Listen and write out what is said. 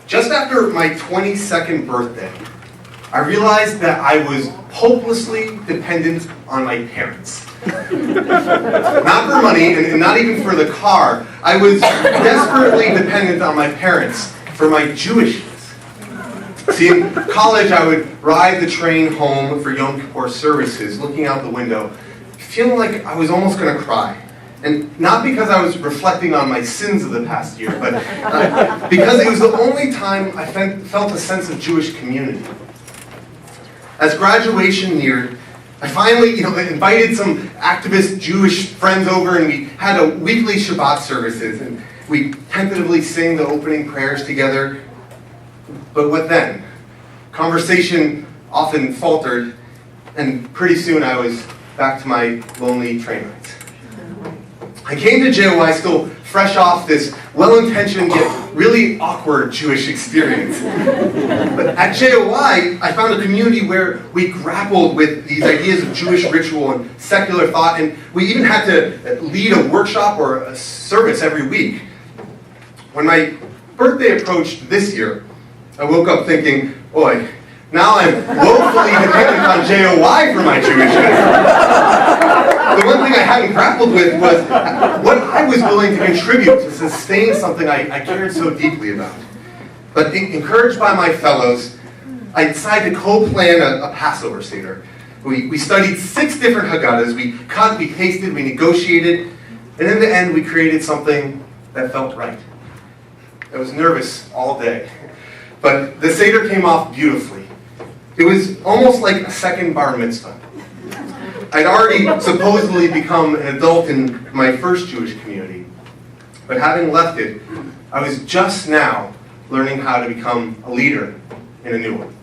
Just after my 22nd birthday, I realized that I was hopelessly dependent on my parents. Not for money, and not even for the car. I was desperately dependent on my parents for my Jewishness. See, in college, I would ride the train home for Yom Kippur services, looking out the window, feeling like I was almost going to cry. And not because I was reflecting on my sins of the past year, but because it was the only time I felt a sense of Jewish community. As graduation neared, I finally invited some activist Jewish friends over, and we had a weekly Shabbat services, and we tentatively sing the opening prayers together. But what then? Conversation often faltered, and pretty soon I was back to my lonely train rides. I came to JOI still fresh off this well-intentioned yet really awkward Jewish experience. But at JOI, I found a community where we grappled with these ideas of Jewish ritual and secular thought, and we even had to lead a workshop or a service every week. When my birthday approached this year, I woke up thinking, boy, now I'm woefully dependent on JOI for my Jewishness. The one thing I hadn't grappled with was what I was willing to contribute to sustain something I cared so deeply about. But encouraged by my fellows, I decided to co-plan a Passover Seder. We studied 6 different Haggadahs, we cut, we pasted, we negotiated, and in the end we created something that felt right. I was nervous all day, but the Seder came off beautifully. It was almost like a second bar mitzvah. I'd already supposedly become an adult in my first Jewish community, but having left it, I was just now learning how to become a leader in a new one.